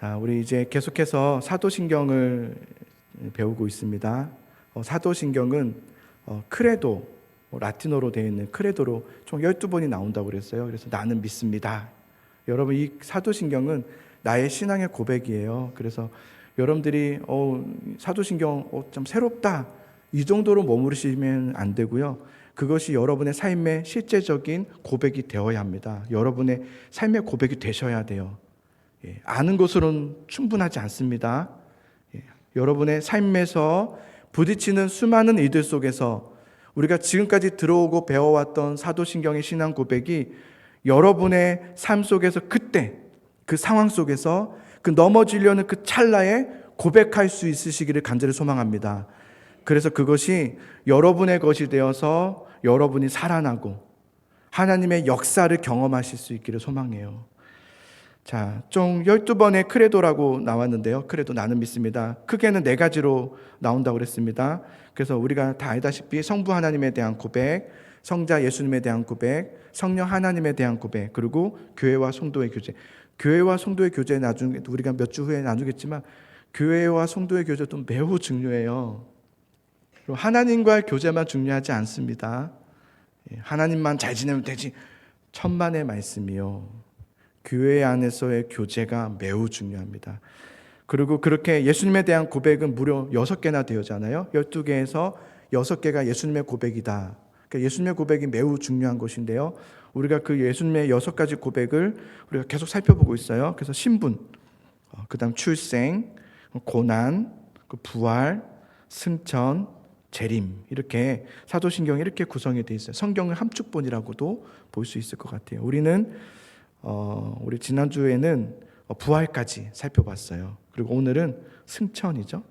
자, 우리 이제 계속해서 사도신경을 배우고 있습니다. 사도신경은 크레도, 라틴어로 되어 있는 크레도로 총 12번이 나온다고 그랬어요. 그래서 나는 믿습니다. 여러분, 이 사도신경은 나의 신앙의 고백이에요. 그래서 여러분들이 사도신경 좀 새롭다, 이 정도로 머무르시면 안 되고요. 그것이 여러분의 삶의 실제적인 고백이 되어야 합니다. 여러분의 삶의 고백이 되셔야 돼요. 아는 것으로는 충분하지 않습니다. 여러분의 삶에서 부딪히는 수많은 이들 속에서 우리가 지금까지 들어오고 배워왔던 사도신경의 신앙 고백이 여러분의 삶 속에서 그때 그 상황 속에서 그 넘어지려는 그 찰나에 고백할 수 있으시기를 간절히 소망합니다. 그래서 그것이 여러분의 것이 되어서 여러분이 살아나고 하나님의 역사를 경험하실 수 있기를 소망해요. 자, 총 12번의 크레도라고 나왔는데요. 크레도, 나는 믿습니다. 크게는 4가지로 나온다고 그랬습니다. 그래서 우리가 다 알다시피 성부 하나님에 대한 고백, 성자 예수님에 대한 고백, 성령 하나님에 대한 고백, 그리고 교회와 성도의 교제. 교회와 성도의 교제 나중에 우리가 몇 주 후에 나누겠지만 교회와 성도의 교제도 매우 중요해요. 그리고 하나님과의 교제만 중요하지 않습니다. 하나님만 잘 지내면 되지, 천만의 말씀이요. 교회 안에서의 교제가 매우 중요합니다. 그리고 그렇게 예수님에 대한 고백은 무려 6개나 되었잖아요. 12개에서 6개가 예수님의 고백이다. 그러니까 예수님의 고백이 매우 중요한 것인데요. 우리가 그 예수님의 6가지 고백을 우리가 계속 살펴보고 있어요. 그래서 신분, 그 다음 출생, 고난, 부활, 승천, 재림, 이렇게 사도신경이 이렇게 구성이 되어 있어요. 성경의 함축본이라고도 볼 수 있을 것 같아요. 우리 지난주에는 부활까지 살펴봤어요. 그리고 오늘은 승천이죠.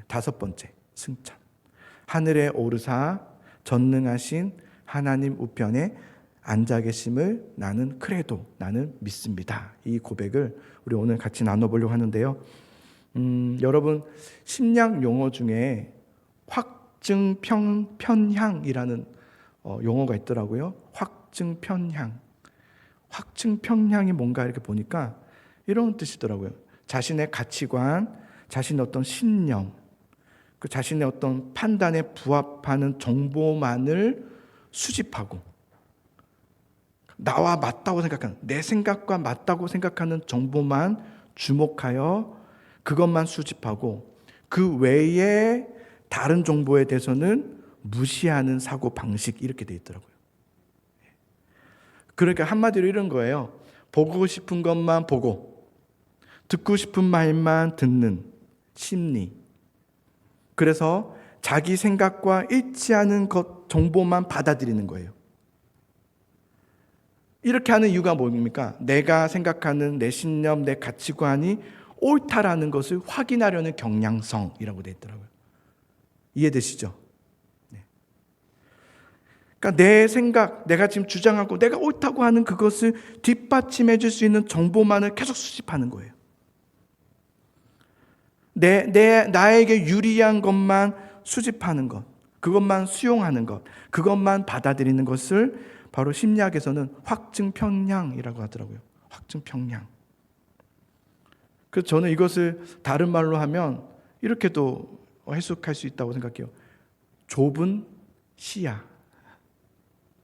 5번째, 승천. 하늘에 오르사 전능하신 하나님 우편에 앉아 계심을 나는 크레도, 나는 믿습니다. 이 고백을 우리 오늘 같이 나눠보려고 하는데요. 여러분, 심리학 용어 중에 확증편향이라는 용어가 있더라고요. 확증편향. 확증편향이 뭔가 이렇게 보니까 이런 뜻이더라고요. 자신의 가치관, 자신의 어떤 신념, 그 자신의 어떤 판단에 부합하는 정보만을 수집하고, 나와 맞다고 생각하는, 내 생각과 맞다고 생각하는 정보만 주목하여 그것만 수집하고 그 외에 다른 정보에 대해서는 무시하는 사고 방식, 이렇게 돼 있더라고요. 그러니까 한마디로 이런 거예요. 보고 싶은 것만 보고 듣고 싶은 말만 듣는 심리. 그래서 자기 생각과 일치하는 것 정보만 받아들이는 거예요. 이렇게 하는 이유가 뭡니까? 내가 생각하는 내 신념, 내 가치관이 옳다라는 것을 확인하려는 경향성이라고 되어 있더라고요. 이해되시죠? 그러니까 내 생각, 내가 지금 주장하고 내가 옳다고 하는 그것을 뒷받침해 줄 수 있는 정보만을 계속 수집하는 거예요. 나에게 유리한 것만 수집하는 것, 그것만 수용하는 것, 그것만 받아들이는 것을 바로 심리학에서는 확증편향이라고 하더라고요. 확증편향. 그래서 저는 이것을 다른 말로 하면 이렇게도 해석할 수 있다고 생각해요. 좁은 시야.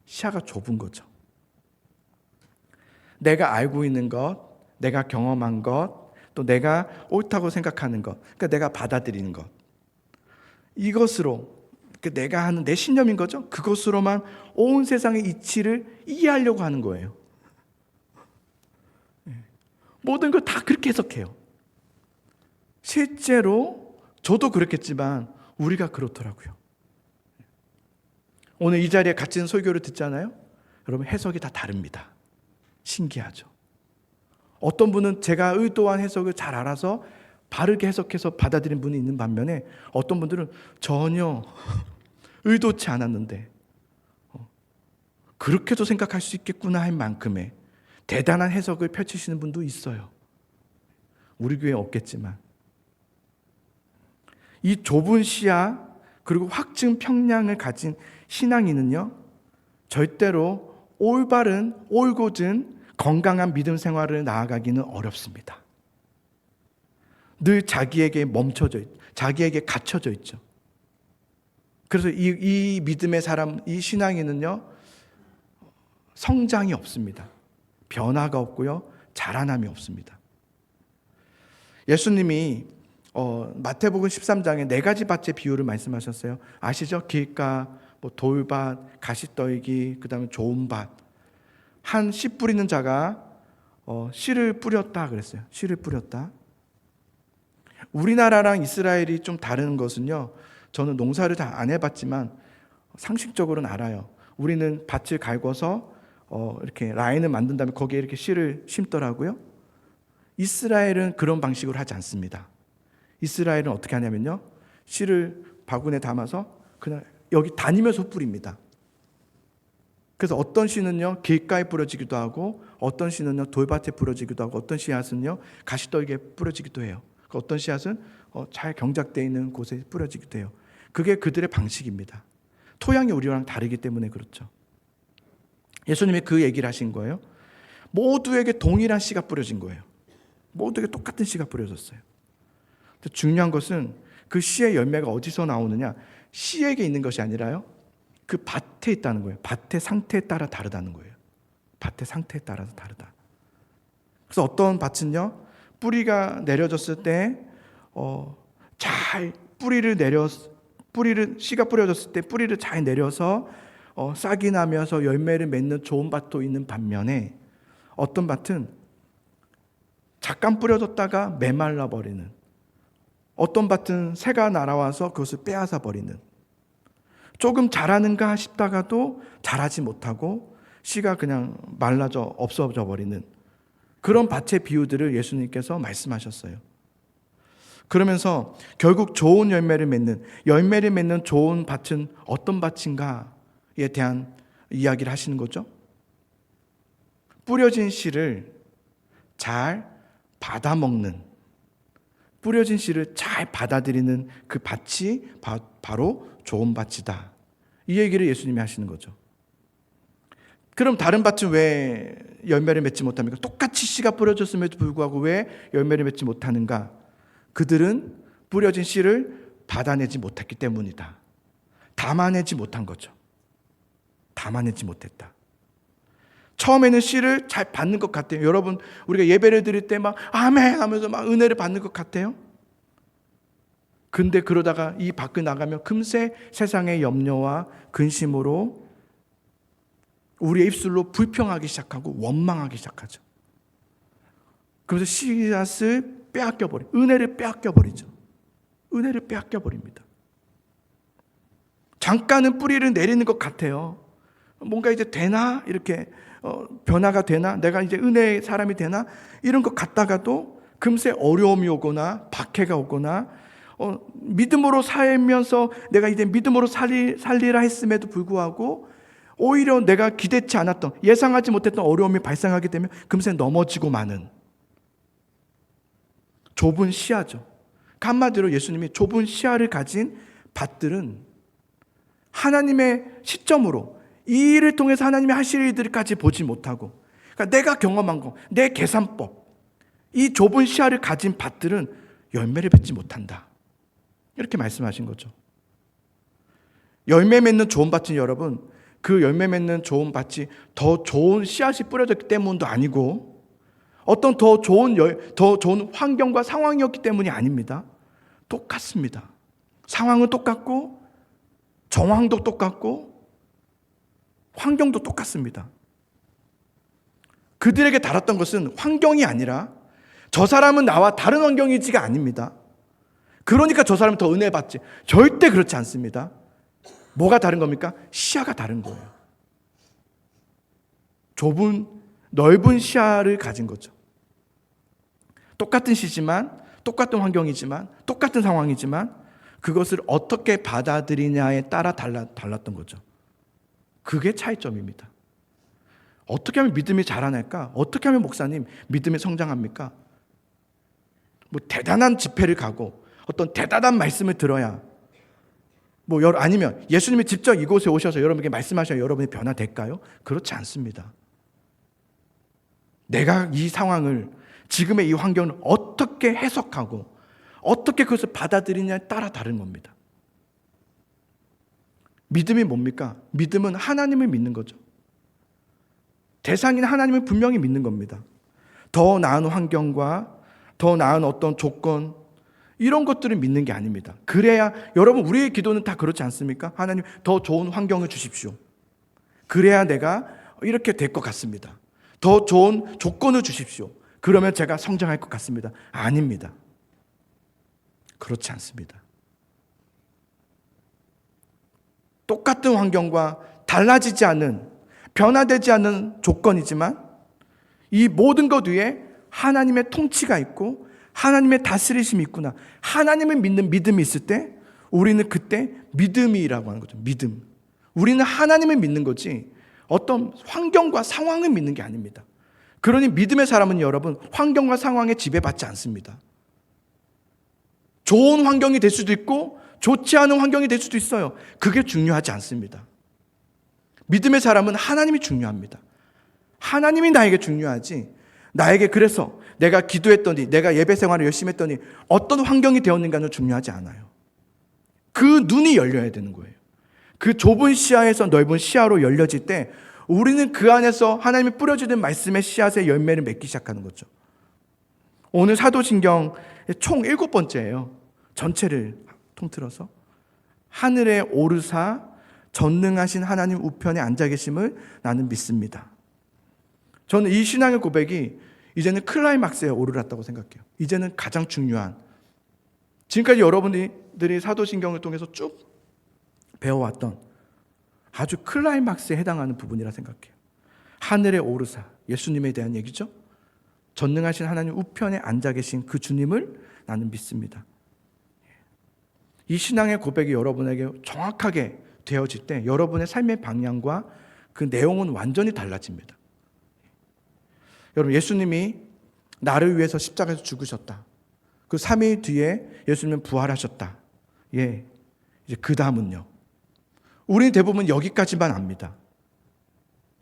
시야가 좁은 거죠. 내가 알고 있는 것, 내가 경험한 것, 또 내가 옳다고 생각하는 것, 그러니까 내가 받아들이는 것, 이것으로, 그러니까 내가 하는 내 신념인 거죠. 그것으로만 온 세상의 이치를 이해하려고 하는 거예요. 모든 걸 다 그렇게 해석해요. 실제로 저도 그렇겠지만 우리가 그렇더라고요. 오늘 이 자리에 같이 설교를 듣잖아요. 여러분, 해석이 다 다릅니다. 신기하죠. 어떤 분은 제가 의도한 해석을 잘 알아서 바르게 해석해서 받아들인 분이 있는 반면에 어떤 분들은 전혀 의도치 않았는데 그렇게도 생각할 수 있겠구나 할 만큼의 대단한 해석을 펼치시는 분도 있어요. 우리 교회에 없겠지만. 이 좁은 시야 그리고 확증 편향을 가진 신앙인은요, 절대로 올바른, 올곧은 건강한 믿음 생활을 나아가기는 어렵습니다. 늘 자기에게 멈춰져 있죠. 자기에게 갇혀져 있죠. 그래서 이 믿음의 사람, 이 신앙인은요, 성장이 없습니다. 변화가 없고요, 자라남이 없습니다. 예수님이 마태복음 13장에 4가지 밭의 비유를 말씀하셨어요. 아시죠? 길가, 돌밭, 가시떨기, 그 다음에 좋은 밭. 한 씨 뿌리는 자가 씨를 뿌렸다 그랬어요. 씨를 뿌렸다. 우리나라랑 이스라엘이 좀 다른 것은요, 저는 농사를 다 안 해봤지만 상식적으로는 알아요. 우리는 밭을 갈궈서 이렇게 라인을 만든 다음에 거기에 이렇게 씨를 심더라고요. 이스라엘은 그런 방식으로 하지 않습니다. 이스라엘은 어떻게 하냐면요, 씨를 바구니에 담아서 그냥 여기 다니면서 뿌립니다. 그래서 어떤 씨는요 길가에 뿌려지기도 하고, 어떤 씨는요 돌밭에 뿌려지기도 하고, 어떤 씨앗은요 가시떨기에 뿌려지기도 해요. 어떤 씨앗은 잘 경작되어 있는 곳에 뿌려지기도 해요. 그게 그들의 방식입니다. 토양이 우리랑 다르기 때문에 그렇죠. 예수님이 그 얘기를 하신 거예요. 모두에게 동일한 씨가 뿌려진 거예요. 모두에게 똑같은 씨가 뿌려졌어요. 중요한 것은 그 씨의 열매가 어디서 나오느냐, 씨에게 있는 것이 아니라요, 그 밭에 있다는 거예요. 밭의 상태에 따라 다르다는 거예요. 밭의 상태에 따라서 다르다. 그래서 어떤 밭은요, 뿌리가 내려졌을 때 잘 씨가 뿌려졌을 때 뿌리를 잘 내려서 싹이 나면서 열매를 맺는 좋은 밭도 있는 반면에, 어떤 밭은 잠깐 뿌려졌다가 메말라 버리는, 어떤 밭은 새가 날아와서 그것을 빼앗아 버리는, 조금 자라는가 싶다가도 자라지 못하고 씨가 그냥 말라져 없어져 버리는 그런 밭의 비유들을 예수님께서 말씀하셨어요. 그러면서 결국 좋은 열매를 맺는 좋은 밭은 어떤 밭인가에 대한 이야기를 하시는 거죠. 뿌려진 씨를 잘 받아먹는, 뿌려진 씨를 잘 받아들이는 그 밭이 바로 좋은 밭이다. 이 얘기를 예수님이 하시는 거죠. 그럼 다른 밭은 왜 열매를 맺지 못합니까? 똑같이 씨가 뿌려졌음에도 불구하고 왜 열매를 맺지 못하는가? 그들은 뿌려진 씨를 받아내지 못했기 때문이다. 담아내지 못한 거죠. 담아내지 못했다. 처음에는 씨를 잘 받는 것 같아요. 여러분, 우리가 예배를 드릴 때 막 아멘 하면서 막 은혜를 받는 것 같아요. 근데 그러다가 이 밖을 나가면 금세 세상의 염려와 근심으로 우리의 입술로 불평하기 시작하고 원망하기 시작하죠. 그래서 씨앗을 빼앗겨버려, 은혜를 빼앗겨버리죠. 은혜를 빼앗겨버립니다. 잠깐은 뿌리를 내리는 것 같아요. 뭔가 이제 되나? 이렇게 변화가 되나? 내가 이제 은혜의 사람이 되나? 이런 것 같다가도 금세 어려움이 오거나 박해가 오거나, 믿음으로 살면서 내가 이제 믿음으로 살리라 했음에도 불구하고 오히려 내가 기대치 않았던, 예상하지 못했던 어려움이 발생하게 되면 금세 넘어지고 마는 좁은 시야죠. 한마디로 예수님이 좁은 시야를 가진 밭들은 하나님의 시점으로 이 일을 통해서 하나님이 하실 일들까지 보지 못하고, 그러니까 내가 경험한 거, 내 계산법, 이 좁은 시야를 가진 밭들은 열매를 맺지 못한다. 이렇게 말씀하신 거죠. 열매 맺는 좋은 밭은 여러분, 그 열매 맺는 좋은 밭이 더 좋은 씨앗이 뿌려졌기 때문도 아니고, 어떤 더 좋은 환경과 상황이었기 때문이 아닙니다. 똑같습니다. 상황은 똑같고, 정황도 똑같고, 환경도 똑같습니다. 그들에게 달았던 것은 환경이 아니라 저 사람은 나와 다른 환경이지가 아닙니다. 그러니까 저 사람은 더 은혜 받지. 절대 그렇지 않습니다. 뭐가 다른 겁니까? 시야가 다른 거예요. 넓은 시야를 가진 거죠. 똑같은 시지만, 똑같은 환경이지만, 똑같은 상황이지만 그것을 어떻게 받아들이냐에 따라 달랐던 거죠. 그게 차이점입니다. 어떻게 하면 믿음이 자라날까? 어떻게 하면 목사님 믿음이 성장합니까? 대단한 집회를 가고 어떤 대단한 말씀을 들어야, 아니면 예수님이 직접 이곳에 오셔서 여러분에게 말씀하셔야 여러분이 변화될까요? 그렇지 않습니다. 내가 이 상황을, 지금의 이 환경을 어떻게 해석하고 어떻게 그것을 받아들이냐에 따라 다른 겁니다. 믿음이 뭡니까? 믿음은 하나님을 믿는 거죠. 대상인 하나님을 분명히 믿는 겁니다. 더 나은 환경과 더 나은 어떤 조건, 이런 것들을 믿는 게 아닙니다. 그래야, 여러분, 우리의 기도는 다 그렇지 않습니까? 하나님, 더 좋은 환경을 주십시오. 그래야 내가 이렇게 될 것 같습니다. 더 좋은 조건을 주십시오. 그러면 제가 성장할 것 같습니다. 아닙니다. 그렇지 않습니다. 똑같은 환경과 달라지지 않는, 변화되지 않는 조건이지만 이 모든 것 위에 하나님의 통치가 있고 하나님의 다스리심이 있구나, 하나님을 믿는 믿음이 있을 때 우리는 그때 믿음이라고 하는 거죠. 믿음. 우리는 하나님을 믿는 거지 어떤 환경과 상황을 믿는 게 아닙니다. 그러니 믿음의 사람은 여러분, 환경과 상황에 지배받지 않습니다. 좋은 환경이 될 수도 있고 좋지 않은 환경이 될 수도 있어요. 그게 중요하지 않습니다. 믿음의 사람은 하나님이 중요합니다. 하나님이 나에게 중요하지, 나에게 그래서 내가 기도했더니, 내가 예배 생활을 열심히 했더니 어떤 환경이 되었는가는 중요하지 않아요. 그 눈이 열려야 되는 거예요. 그 좁은 시야에서 넓은 시야로 열려질 때 우리는 그 안에서 하나님이 뿌려주는 말씀의 씨앗의 열매를 맺기 시작하는 거죠. 오늘 사도신경 총 7번째예요. 전체를 통틀어서 하늘에 오르사 전능하신 하나님 우편에 앉아 계심을 나는 믿습니다. 저는 이 신앙의 고백이 이제는 클라이막스에 오르렀다고 생각해요. 이제는 가장 중요한, 지금까지 여러분들이 사도신경을 통해서 쭉 배워왔던 아주 클라이막스에 해당하는 부분이라 생각해요. 하늘에 오르사, 예수님에 대한 얘기죠. 전능하신 하나님 우편에 앉아 계신 그 주님을 나는 믿습니다. 이 신앙의 고백이 여러분에게 정확하게 되어질 때 여러분의 삶의 방향과 그 내용은 완전히 달라집니다. 여러분, 예수님이 나를 위해서 십자가에서 죽으셨다. 그 3일 뒤에 예수님은 부활하셨다. 예, 이제 그 다음은요. 우리는 대부분 여기까지만 압니다.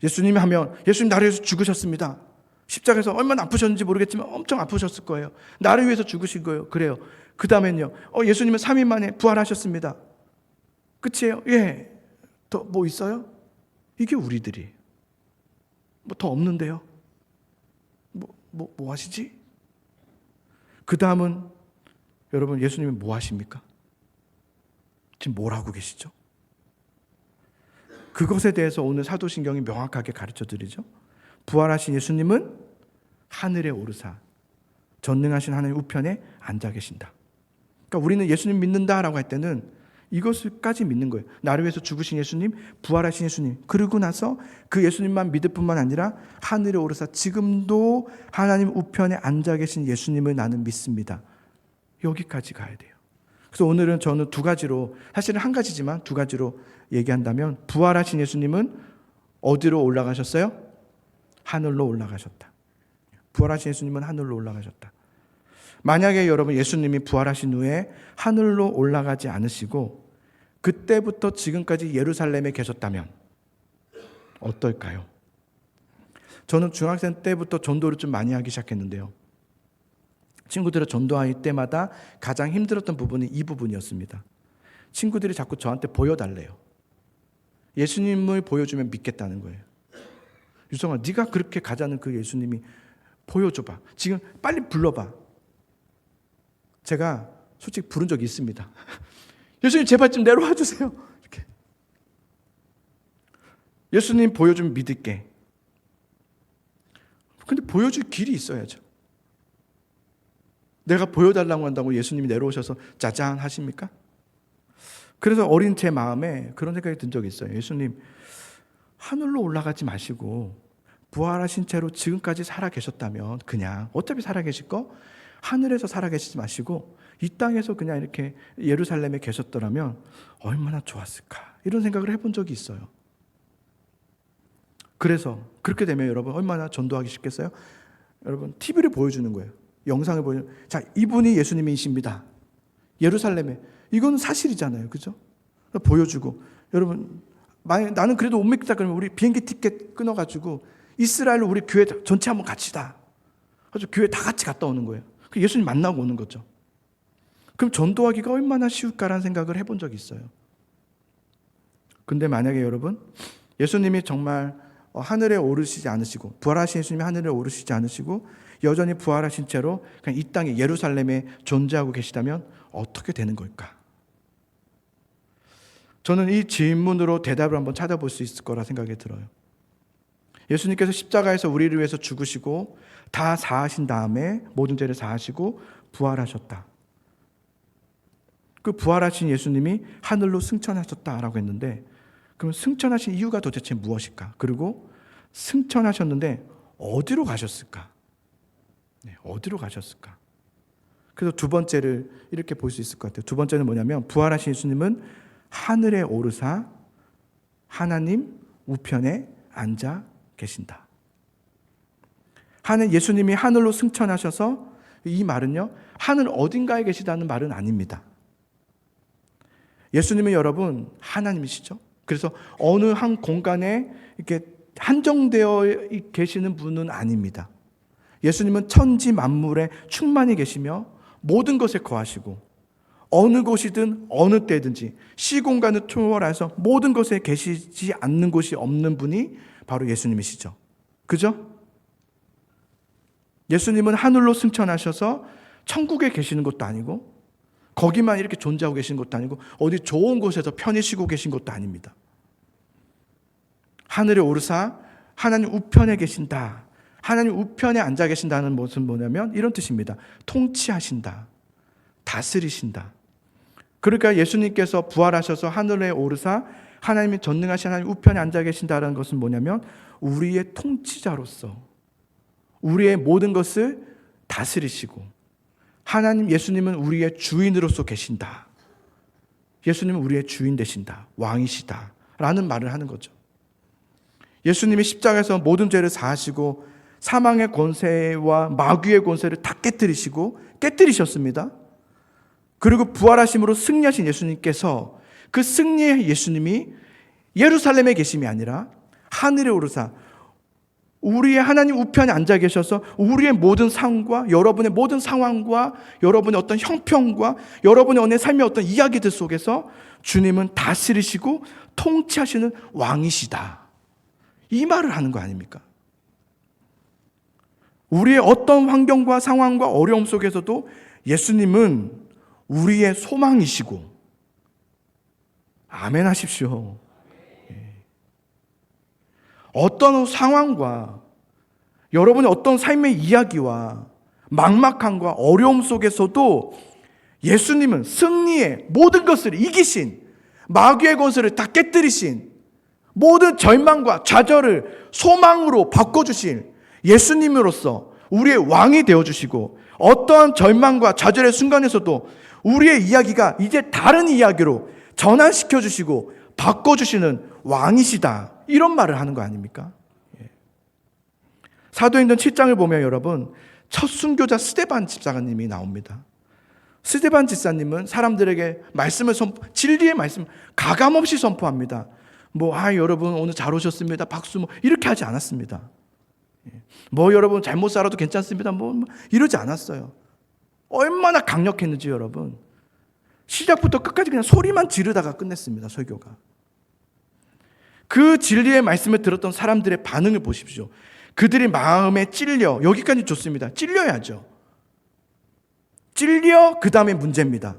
예수님이 하면 예수님 나를 위해서 죽으셨습니다. 십자가에서 얼마나 아프셨는지 모르겠지만 엄청 아프셨을 거예요. 나를 위해서 죽으신 거예요. 그래요. 그 다음엔요. 예수님은 3일 만에 부활하셨습니다. 끝이에요? 예. 더 뭐 있어요? 이게 우리들이. 뭐 더 없는데요? 뭐 하시지? 그 다음은 여러분, 예수님이 뭐 하십니까? 지금 뭘 하고 계시죠? 그것에 대해서 오늘 사도신경이 명확하게 가르쳐 드리죠. 부활하신 예수님은 하늘에 오르사 전능하신 하나님 우편에 앉아 계신다. 그러니까 우리는 예수님 믿는다라고 할 때는 이것을까지 믿는 거예요. 나를 위해서 죽으신 예수님, 부활하신 예수님, 그러고 나서 그 예수님만 믿을 뿐만 아니라 하늘에 오르사 지금도 하나님 우편에 앉아 계신 예수님을 나는 믿습니다. 여기까지 가야 돼요. 그래서 오늘은 저는 두 가지로, 사실은 한 가지지만 두 가지로 얘기한다면, 부활하신 예수님은 어디로 올라가셨어요? 하늘로 올라가셨다. 부활하신 예수님은 하늘로 올라가셨다. 만약에 여러분 예수님이 부활하신 후에 하늘로 올라가지 않으시고 그때부터 지금까지 예루살렘에 계셨다면 어떨까요? 저는 중학생 때부터 전도를 좀 많이 하기 시작했는데요. 친구들을 전도할 때마다 가장 힘들었던 부분이 이 부분이었습니다. 친구들이 자꾸 저한테 보여달래요. 예수님을 보여주면 믿겠다는 거예요. 유성아, 네가 그렇게 가자는 그 예수님이 보여줘봐. 지금 빨리 불러봐. 제가 솔직히 부른 적이 있습니다. 예수님 제발 좀 내려와 주세요. 이렇게. 예수님 보여주면 믿을게. 근데 보여줄 길이 있어야죠. 내가 보여달라고 한다고 예수님이 내려오셔서 짜잔 하십니까? 그래서 어린 제 마음에 그런 생각이 든 적이 있어요. 예수님, 하늘로 올라가지 마시고 부활하신 채로 지금까지 살아 계셨다면, 그냥 어차피 살아 계실 거 하늘에서 살아 계시지 마시고 이 땅에서 그냥 이렇게 예루살렘에 계셨더라면 얼마나 좋았을까, 이런 생각을 해본 적이 있어요. 그래서 그렇게 되면 여러분 얼마나 전도하기 쉽겠어요? 여러분 TV를 보여주는 거예요. 영상을 보여주는, 자, 이분이 예수님이십니다. 예루살렘에. 이건 사실이잖아요. 그죠? 보여주고, 여러분 나는 그래도 못 믿겠다 그러면 우리 비행기 티켓 끊어가지고 이스라엘로 우리 교회 전체 한번 갑시다. 그래서 교회 다 같이 갔다 오는 거예요. 예수님 만나고 오는 거죠. 그럼 전도하기가 얼마나 쉬울까라는 생각을 해본 적이 있어요. 근데 만약에 여러분, 예수님이 정말 하늘에 오르시지 않으시고, 부활하신 예수님이 하늘에 오르시지 않으시고 여전히 부활하신 채로 그냥 이 땅에 예루살렘에 존재하고 계시다면 어떻게 되는 걸까? 저는 이 질문으로 대답을 한번 찾아볼 수 있을 거라 생각이 들어요. 예수님께서 십자가에서 우리를 위해서 죽으시고 다 사하신 다음에 모든 죄를 사하시고 부활하셨다. 그 부활하신 예수님이 하늘로 승천하셨다라고 했는데, 그럼 승천하신 이유가 도대체 무엇일까? 그리고 승천하셨는데 어디로 가셨을까? 어디로 가셨을까? 그래서 두 번째를 이렇게 볼 수 있을 것 같아요. 두 번째는 뭐냐면, 부활하신 예수님은 하늘에 오르사 하나님 우편에 앉아 계신다. 예수님이 하늘로 승천하셔서, 이 말은요, 하늘 어딘가에 계시다는 말은 아닙니다. 예수님은 여러분 하나님이시죠. 그래서 어느 한 공간에 이렇게 한정되어 계시는 분은 아닙니다. 예수님은 천지 만물에 충만히 계시며 모든 것에 거하시고 어느 곳이든 어느 때든지 시공간을 초월해서 모든 것에 계시지 않는 곳이 없는 분이 바로 예수님이시죠. 그죠? 예수님은 하늘로 승천하셔서 천국에 계시는 것도 아니고 거기만 이렇게 존재하고 계신 것도 아니고 어디 좋은 곳에서 편히 쉬고 계신 것도 아닙니다. 하늘에 오르사 하나님 우편에 계신다. 하나님 우편에 앉아 계신다는 것은 뭐냐면 이런 뜻입니다. 통치하신다. 다스리신다. 그러니까 예수님께서 부활하셔서 하늘에 오르사 하나님이 전능하신 하나님 우편에 앉아 계신다는 것은 뭐냐면 우리의 통치자로서 우리의 모든 것을 다스리시고 하나님 예수님은 우리의 주인으로서 계신다. 예수님은 우리의 주인 되신다. 왕이시다. 라는 말을 하는 거죠. 예수님이 십자가에서 모든 죄를 사하시고 사망의 권세와 마귀의 권세를 다 깨뜨리셨습니다. 그리고 부활하심으로 승리하신 예수님께서 그 승리의 예수님이 예루살렘에 계심이 아니라 하늘에 오르사 우리의 하나님 우편에 앉아 계셔서 우리의 모든 삶과 여러분의 모든 상황과 여러분의 어떤 형편과 여러분의 오늘 삶의 어떤 이야기들 속에서 주님은 다스리시고 통치하시는 왕이시다. 이 말을 하는 거 아닙니까? 우리의 어떤 환경과 상황과 어려움 속에서도 예수님은 우리의 소망이시고, 아멘 하십시오. 어떤 상황과 여러분의 어떤 삶의 이야기와 막막함과 어려움 속에서도 예수님은 승리의 모든 것을 이기신, 마귀의 권세를 다 깨뜨리신, 모든 절망과 좌절을 소망으로 바꿔주신 예수님으로서 우리의 왕이 되어주시고 어떠한 절망과 좌절의 순간에서도 우리의 이야기가 이제 다른 이야기로 전환시켜주시고 바꿔주시는 왕이시다. 이런 말을 하는 거 아닙니까? 사도행전 7장을 보면 여러분 첫 순교자 스데반 집사님이 나옵니다. 스데반 집사님은 사람들에게 말씀을 진리의 말씀 가감없이 선포합니다. 여러분 오늘 잘 오셨습니다. 박수 이렇게 하지 않았습니다. 여러분 잘못 살아도 괜찮습니다. 이러지 않았어요. 얼마나 강력했는지 여러분. 시작부터 끝까지 그냥 소리만 지르다가 끝냈습니다. 설교가. 그 진리의 말씀을 들었던 사람들의 반응을 보십시오. 그들이 마음에 찔려, 여기까지 좋습니다. 찔려야죠. 찔려 그 다음에 문제입니다.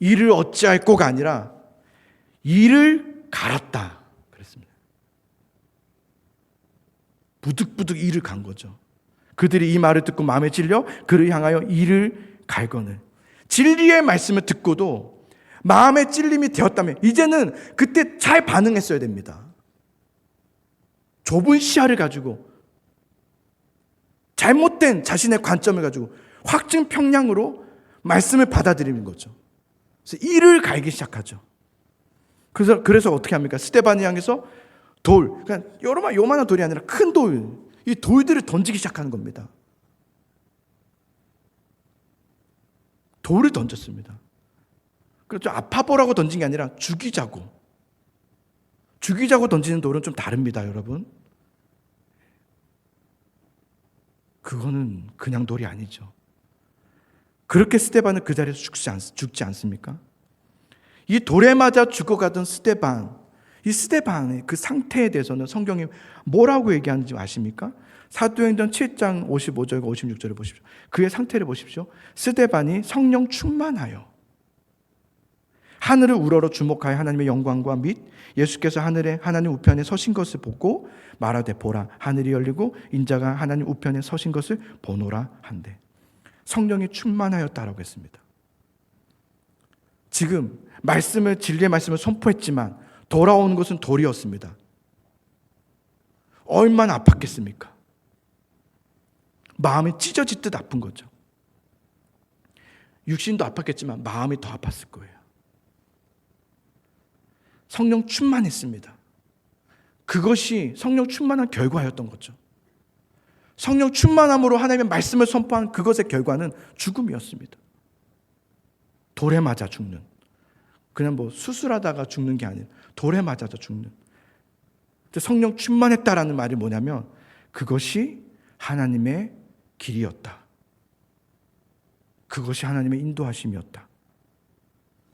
이를 어찌할꼬가 아니라 이를 갈았다 그랬습니다. 부득부득 이를 간 거죠. 그들이 이 말을 듣고 마음에 찔려 그를 향하여 이를 갈거늘. 진리의 말씀을 듣고도 마음의 찔림이 되었다면 이제는 그때 잘 반응했어야 됩니다. 좁은 시야를 가지고 잘못된 자신의 관점을 가지고 확증 평량으로 말씀을 받아들이는 거죠. 그래서 이를 갈기 시작하죠. 그래서 어떻게 합니까? 스데반을 향해서 그냥 요만한 돌이 아니라 큰 이 돌들을 던지기 시작하는 겁니다. 돌을 던졌습니다. 그렇죠. 아파보라고 던진 게 아니라 죽이자고 던지는 돌은 좀 다릅니다, 여러분. 그거는 그냥 돌이 아니죠. 그렇게 스데반은 그 자리에서 죽지 않습니까? 이 돌에 맞아 죽어가던 스데반, 이 스데반의 그 상태에 대해서는 성경이 뭐라고 얘기하는지 아십니까? 사도행전 7장 55절과 56절을 보십시오. 그의 상태를 보십시오. 스데반이 성령 충만하여 하늘을 우러러 주목하여 하나님의 영광과 및 예수께서 하늘에 하나님 우편에 서신 것을 보고 말하되 보라 하늘이 열리고 인자가 하나님 우편에 서신 것을 보노라 한대. 성령이 충만하였다라고 했습니다. 지금 진리의 말씀을 선포했지만 돌아오는 것은 돌이었습니다. 얼마나 아팠겠습니까? 마음이 찢어지듯 아픈 거죠. 육신도 아팠겠지만 마음이 더 아팠을 거예요. 성령 충만했습니다. 그것이 성령 충만한 결과였던 거죠. 성령 충만함으로 하나님의 말씀을 선포한 그것의 결과는 죽음이었습니다. 돌에 맞아 죽는, 그냥 수술하다가 죽는 게 아니에요. 돌에 맞아서 죽는. 성령 충만했다라는 말이 뭐냐면 그것이 하나님의 길이었다. 그것이 하나님의 인도하심이었다.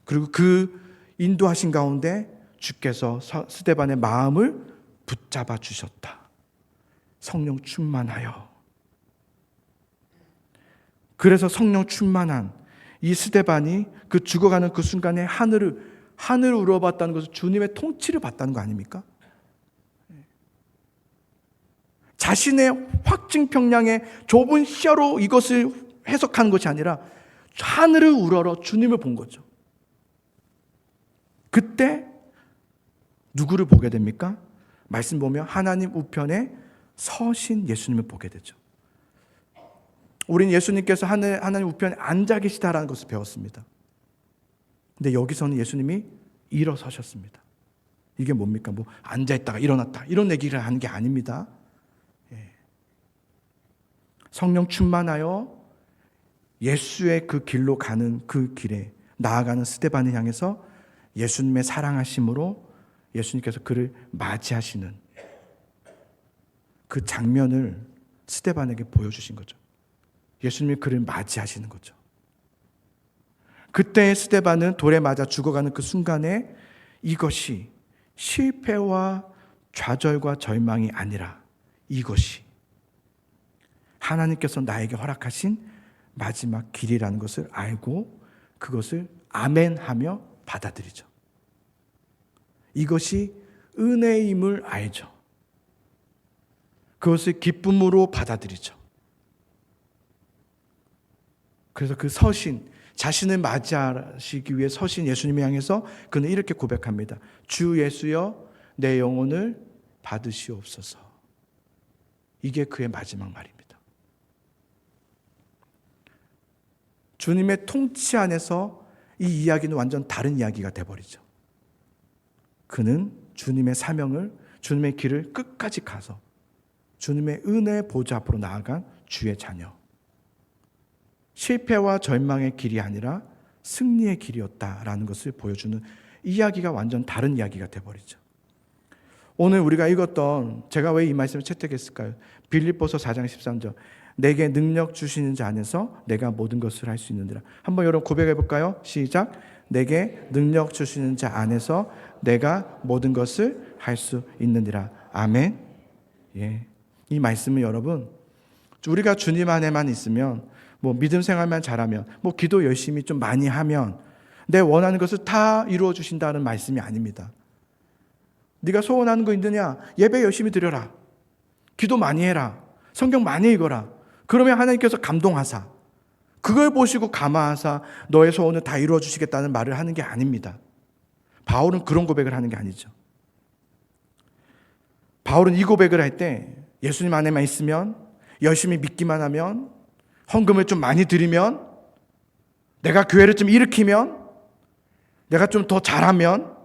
그리고 그 인도하신 가운데 주께서 스데반의 마음을 붙잡아 주셨다. 성령 충만하여. 그래서 성령 충만한 이 스데반이 그 죽어가는 그 순간에 하늘을 우러봤다는 것은 주님의 통치를 받다는 거 아닙니까? 자신의 확증평량의 좁은 시야로 이것을 해석하는 것이 아니라 하늘을 우러러 주님을 본 거죠. 그때 누구를 보게 됩니까? 말씀 보면 하나님 우편에 서신 예수님을 보게 되죠. 우린 예수님께서 하나님 우편에 앉아 계시다라는 것을 배웠습니다. 근데 여기서는 예수님이 일어서셨습니다. 이게 뭡니까? 앉아있다가 일어났다 이런 얘기를 하는 게 아닙니다. 성령 충만하여 예수의 그 길로 가는 그 길에 나아가는 스데반을 향해서 예수님의 사랑하심으로 예수님께서 그를 맞이하시는 그 장면을 스데반에게 보여주신 거죠. 예수님이 그를 맞이하시는 거죠. 그때 스데반은 돌에 맞아 죽어가는 그 순간에 이것이 실패와 좌절과 절망이 아니라 이것이 하나님께서 나에게 허락하신 마지막 길이라는 것을 알고 그것을 아멘하며 받아들이죠. 이것이 은혜임을 알죠. 그것을 기쁨으로 받아들이죠. 그래서 그 서신, 자신을 맞이하시기 위해 서신 예수님을 향해서 그는 이렇게 고백합니다. 주 예수여 내 영혼을 받으시옵소서. 이게 그의 마지막 말입니다. 주님의 통치 안에서 이 이야기는 완전 다른 이야기가 돼버리죠. 그는 주님의 사명을, 주님의 길을 끝까지 가서 주님의 은혜 보좌 앞으로 나아간 주의 자녀. 실패와 절망의 길이 아니라 승리의 길이었다라는 것을 보여주는 이야기가 완전 다른 이야기가 돼버리죠. 오늘 우리가 읽었던, 제가 왜 이 말씀을 채택했을까요? 빌립보서 4장 13절. 내게 능력 주시는 자 안에서 내가 모든 것을 할 수 있느니라. 한번 여러분 고백해 볼까요? 시작. 내게 능력 주시는 자 안에서 내가 모든 것을 할 수 있느니라. 아멘. 예. 이 말씀은 여러분, 우리가 주님 안에만 있으면, 믿음 생활만 잘하면, 기도 열심히 좀 많이 하면 내 원하는 것을 다 이루어 주신다는 말씀이 아닙니다. 네가 소원하는 거 있느냐? 예배 열심히 드려라. 기도 많이 해라. 성경 많이 읽어라. 그러면 하나님께서 감동하사 그걸 보시고 감화하사 너의 소원을 다 이루어 주시겠다는 말을 하는 게 아닙니다. 바울은 그런 고백을 하는 게 아니죠. 바울은 이 고백을 할 때 예수님 안에만 있으면, 열심히 믿기만 하면, 헌금을 좀 많이 드리면, 내가 교회를 좀 일으키면, 내가 좀 더 잘하면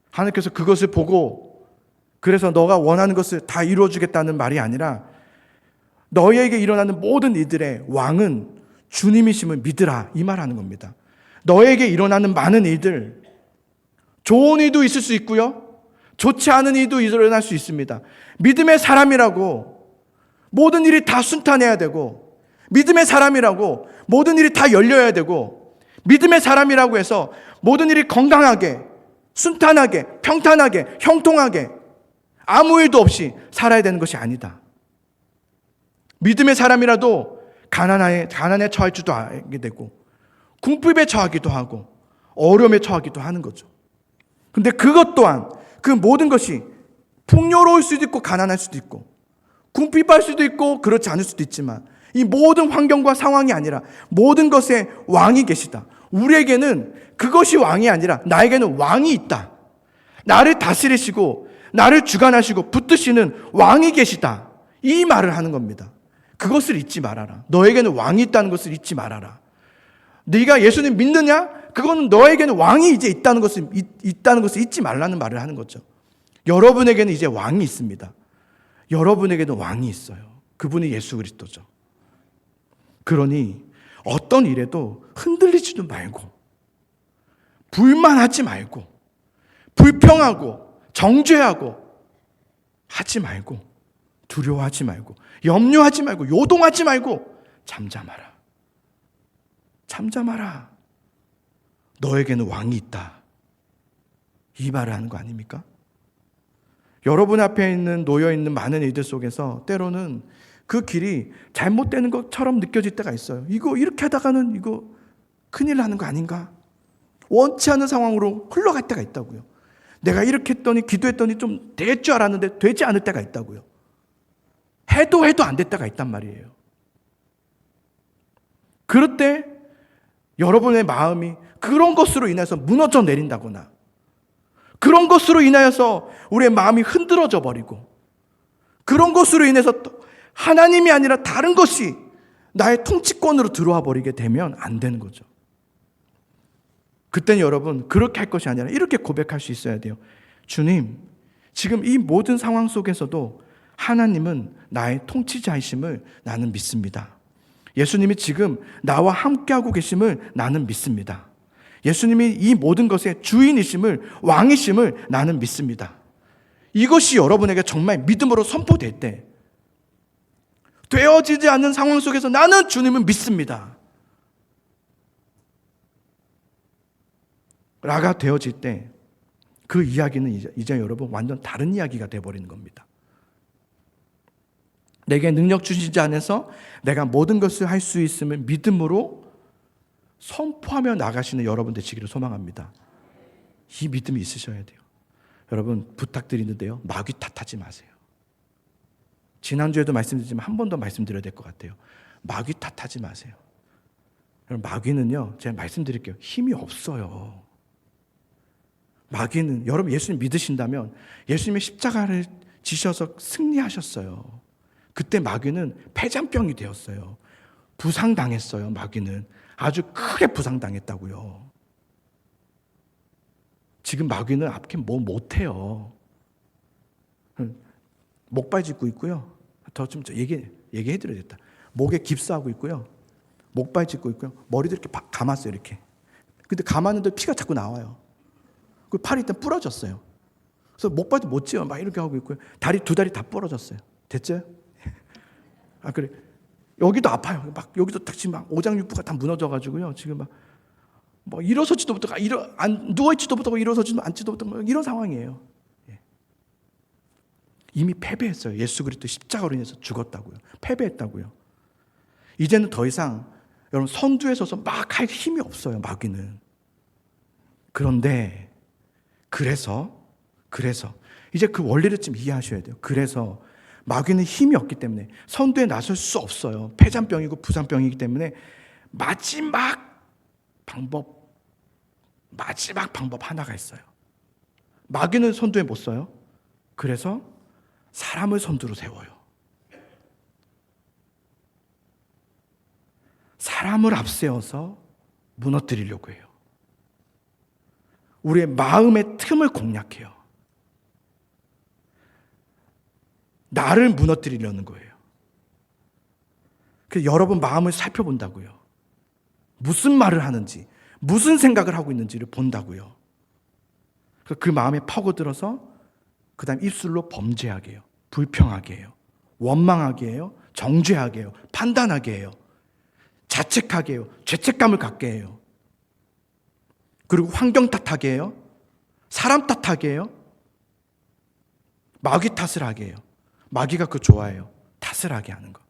하나님께서 그것을 보고 그래서 너가 원하는 것을 다 이루어 주겠다는 말이 아니라 너희에게 일어나는 모든 일들의 왕은 주님이심을 믿으라, 이 말하는 겁니다. 너에게 일어나는 많은 일들, 좋은 일도 있을 수 있고요, 좋지 않은 일도 일어날 수 있습니다. 믿음의 사람이라고 모든 일이 다 순탄해야 되고, 믿음의 사람이라고 모든 일이 다 열려야 되고, 믿음의 사람이라고 해서 모든 일이 건강하게, 순탄하게, 평탄하게, 형통하게 아무 일도 없이 살아야 되는 것이 아니다. 믿음의 사람이라도 가난에 처할 줄도 알게 되고, 궁핍에 처하기도 하고, 어려움에 처하기도 하는 거죠. 근데 그것 또한, 그 모든 것이 풍요로울 수도 있고 가난할 수도 있고 궁핍할 수도 있고 그렇지 않을 수도 있지만, 이 모든 환경과 상황이 아니라 모든 것에 왕이 계시다. 우리에게는 그것이 왕이 아니라 나에게는 왕이 있다. 나를 다스리시고 나를 주관하시고 붙드시는 왕이 계시다. 이 말을 하는 겁니다. 그것을 잊지 말아라. 너에게는 왕이 있다는 것을 잊지 말아라. 네가 예수님 믿느냐? 그거는 너에게는 왕이 이제 있다는 것을 잊지 말라는 말을 하는 거죠. 여러분에게는 이제 왕이 있습니다. 여러분에게는 왕이 있어요. 그분이 예수 그리스도죠. 그러니 어떤 일에도 흔들리지도 말고, 불만하지 말고, 불평하고 정죄하고 하지 말고, 두려워하지 말고, 염려하지 말고, 요동하지 말고 잠잠하라. 잠잠하라. 너에게는 왕이 있다. 이 말을 하는 거 아닙니까? 여러분 앞에 놓여있는 많은 일들 속에서 때로는 그 길이 잘못되는 것처럼 느껴질 때가 있어요. 이거 이렇게 하다가는 이거 큰일 나는 거 아닌가? 원치 않은 상황으로 흘러갈 때가 있다고요. 내가 이렇게 했더니, 기도했더니 좀 될 줄 알았는데 되지 않을 때가 있다고요. 해도 안 될 때가 있단 말이에요. 그럴 때 여러분의 마음이 그런 것으로 인해서 무너져 내린다거나, 그런 것으로 인하여서 우리의 마음이 흔들어져 버리고, 그런 것으로 인해서 하나님이 아니라 다른 것이 나의 통치권으로 들어와 버리게 되면 안 되는 거죠. 그때는 여러분 그렇게 할 것이 아니라 이렇게 고백할 수 있어야 돼요. 주님, 지금 이 모든 상황 속에서도 하나님은 나의 통치자이심을 나는 믿습니다. 예수님이 지금 나와 함께하고 계심을 나는 믿습니다. 예수님이 이 모든 것의 주인이심을, 왕이심을 나는 믿습니다. 이것이 여러분에게 정말 믿음으로 선포될 때, 되어지지 않는 상황 속에서 나는 주님을 믿습니다 라가 되어질 때, 그 이야기는 이제 여러분 완전 다른 이야기가 되어버리는 겁니다. 내게 능력 주신 자 안에서 내가 모든 것을 할 수 있음을 믿음으로 선포하며 나가시는 여러분 되시기를 소망합니다. 이 믿음이 있으셔야 돼요. 여러분 부탁드리는데요, 마귀 탓하지 마세요. 지난주에도 말씀드렸지만 한 번 더 말씀드려야 될 것 같아요. 마귀 탓하지 마세요. 여러분, 마귀는요, 제가 말씀드릴게요, 힘이 없어요. 마귀는, 여러분 예수님 믿으신다면 예수님의 십자가를 지셔서 승리하셨어요. 그때 마귀는 폐잔병이 되었어요. 부상당했어요. 마귀는 아주 크게 부상당했다고요. 지금 마귀는 앞에 뭐 못해요. 목발 짚고 있고요. 더 좀 얘기해드려야겠다. 목에 깁스하고 있고요. 목발 짚고 있고요. 머리도 이렇게 감았어요. 이렇게. 근데 감았는데 피가 자꾸 나와요. 그 팔이 일단 부러졌어요. 그래서 목발도 못 쥐어. 막 이렇게 하고 있고요. 두 다리 다 부러졌어요. 됐죠? 아, 그래. 여기도 아파요. 막 여기도 딱 지금 막 오장육부가 다 무너져가지고요. 지금 막 뭐 일어서지도 못하고, 누워있지도 못하고, 일어서지도 앉지도 못하고, 이런 상황이에요. 예. 이미 패배했어요. 예수 그리스도 십자가로 인해서 죽었다고요. 패배했다고요. 이제는 더 이상 여러분 선두에 서서 막 할 힘이 없어요. 마귀는. 그런데 그래서 이제 그 원리를 좀 이해하셔야 돼요. 그래서 마귀는 힘이 없기 때문에 선두에 나설 수 없어요. 폐잔병이고 부상병이기 때문에 마지막 방법 하나가 있어요. 마귀는 선두에 못 서요. 그래서 사람을 선두로 세워요. 사람을 앞세워서 무너뜨리려고 해요. 우리의 마음의 틈을 공략해요. 나를 무너뜨리려는 거예요. 그래서 여러분 마음을 살펴본다고요. 무슨 말을 하는지, 무슨 생각을 하고 있는지를 본다고요. 그 마음에 파고들어서 그 다음 입술로 범죄하게 해요. 불평하게 해요. 원망하게 해요. 정죄하게 해요. 판단하게 해요. 자책하게 해요. 죄책감을 갖게 해요. 그리고 환경 탓하게 해요. 사람 탓하게 해요. 마귀 탓을 하게 해요. 마귀가 그거 좋아해요. 탓을 하게 하는 거.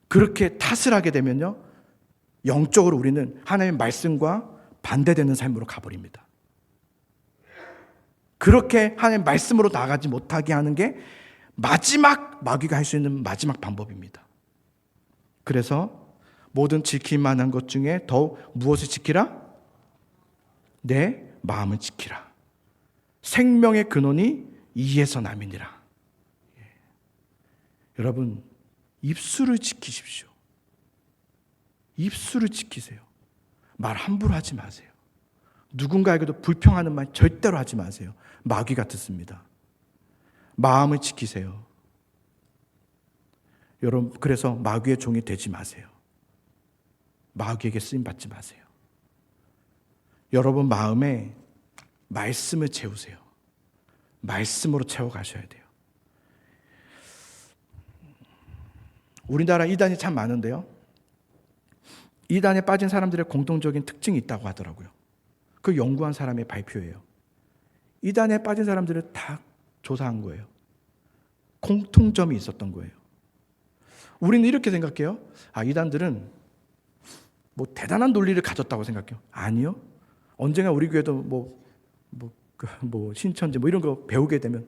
그렇게 탓을 하게 되면요, 영적으로 우리는 하나님의 말씀과 반대되는 삶으로 가버립니다. 그렇게 하나님의 말씀으로 나가지 못하게 하는 게 마지막 마귀가 할 수 있는 마지막 방법입니다. 그래서 모든 지킬 만한 것 중에 더욱 무엇을 지키라? 내 마음을 지키라. 생명의 근원이 이에서 남이니라. 여러분, 입술을 지키십시오. 입술을 지키세요. 말 함부로 하지 마세요. 누군가에게도 불평하는 말 절대로 하지 마세요. 마귀가 듣습니다. 마음을 지키세요. 여러분, 그래서 마귀의 종이 되지 마세요. 마귀에게 쓰임 받지 마세요. 여러분 마음에 말씀을 채우세요. 말씀으로 채워가셔야 돼요. 우리나라 이단이 참 많은데요, 이단에 빠진 사람들의 공통적인 특징이 있다고 하더라고요. 그 연구한 사람의 발표예요. 이단에 빠진 사람들을 다 조사한 거예요. 공통점이 있었던 거예요. 우리는 이렇게 생각해요. 이단들은 뭐 대단한 논리를 가졌다고 생각해요. 아니요. 언젠가 우리 교회도 신천지 이런 거 배우게 되면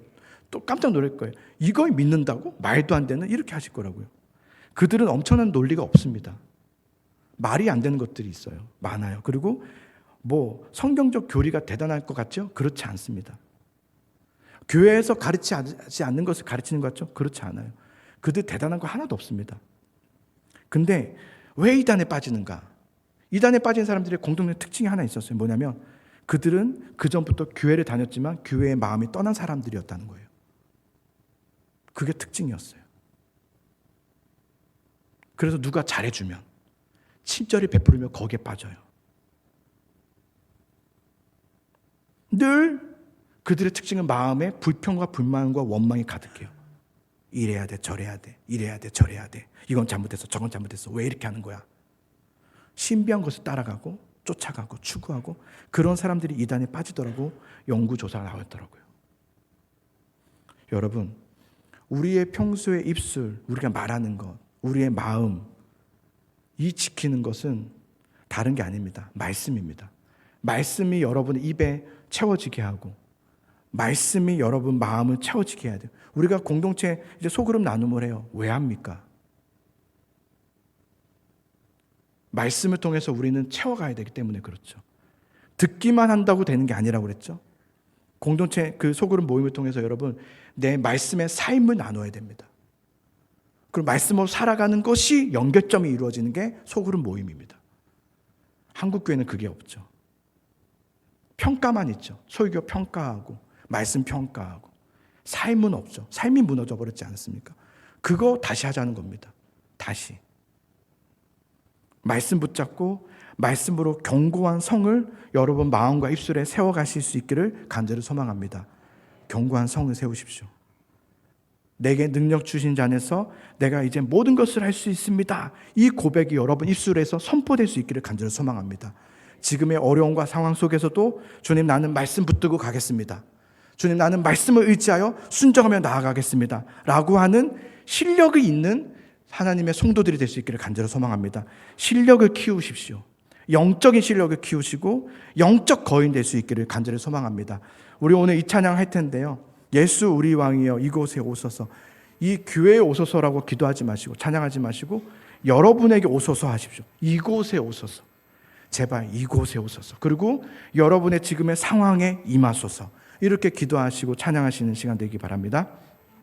또 깜짝 놀랄 거예요. 이걸 믿는다고? 말도 안 되는, 이렇게 하실 거라고요. 그들은 엄청난 논리가 없습니다. 말이 안 되는 것들이 있어요. 많아요. 그리고 성경적 교리가 대단할 것 같죠? 그렇지 않습니다. 교회에서 가르치지 않는 것을 가르치는 것 같죠? 그렇지 않아요. 그들 대단한 거 하나도 없습니다. 근데 왜 이단에 빠지는가? 이단에 빠진 사람들의 공통된 특징이 하나 있었어요. 뭐냐면 그들은 그전부터 교회를 다녔지만 교회의 마음이 떠난 사람들이었다는 거예요. 그게 특징이었어요. 그래서 누가 잘해주면, 친절히 베풀으면 거기에 빠져요. 늘 그들의 특징은 마음에 불평과 불만과 원망이 가득해요. 이래야 돼, 저래야 돼, 이래야 돼, 저래야 돼. 이건 잘못했어, 저건 잘못했어. 왜 이렇게 하는 거야? 신비한 것을 따라가고 쫓아가고 추구하고, 그런 사람들이 이단에 빠지더라고 연구조사가 나왔더라고요. 여러분, 우리의 평소의 입술, 우리가 말하는 것, 우리의 마음, 이 지키는 것은 다른 게 아닙니다. 말씀입니다. 말씀이 여러분 입에 채워지게 하고, 말씀이 여러분 마음을 채워지게 해야 돼요. 우리가 공동체 이제 소그룹 나눔을 해요. 왜 합니까? 말씀을 통해서 우리는 채워가야 되기 때문에 그렇죠. 듣기만 한다고 되는 게 아니라고 그랬죠. 공동체 그 소그룹 모임을 통해서 여러분 내 말씀의 삶을 나눠야 됩니다. 그리고 말씀으로 살아가는 것이 연결점이 이루어지는 게 소그룹 모임입니다. 한국 교회는 그게 없죠. 평가만 있죠. 설교 평가하고 말씀 평가하고 삶은 없죠. 삶이 무너져 버렸지 않습니까? 그거 다시 하자는 겁니다. 다시 말씀 붙잡고 말씀으로 견고한 성을 여러분 마음과 입술에 세워가실 수 있기를 간절히 소망합니다. 견고한 성을 세우십시오. 내게 능력 주신 자 안에서 내가 이제 모든 것을 할 수 있습니다. 이 고백이 여러분 입술에서 선포될 수 있기를 간절히 소망합니다. 지금의 어려움과 상황 속에서도 주님, 나는 말씀 붙들고 가겠습니다. 주님, 나는 말씀을 의지하여 순종하며 나아가겠습니다. 라고 하는 실력이 있는 하나님의 성도들이 될 수 있기를 간절히 소망합니다. 실력을 키우십시오. 영적인 실력을 키우시고 영적 거인 될 수 있기를 간절히 소망합니다. 우리 오늘 이 찬양 할 텐데요. 예수 우리 왕이여 이곳에 오소서. 이 교회에 오소서라고 기도하지 마시고 찬양하지 마시고 여러분에게 오소서 하십시오. 이곳에 오소서. 제발 이곳에 오소서. 그리고 여러분의 지금의 상황에 임하소서. 이렇게 기도하시고 찬양하시는 시간 되기 바랍니다.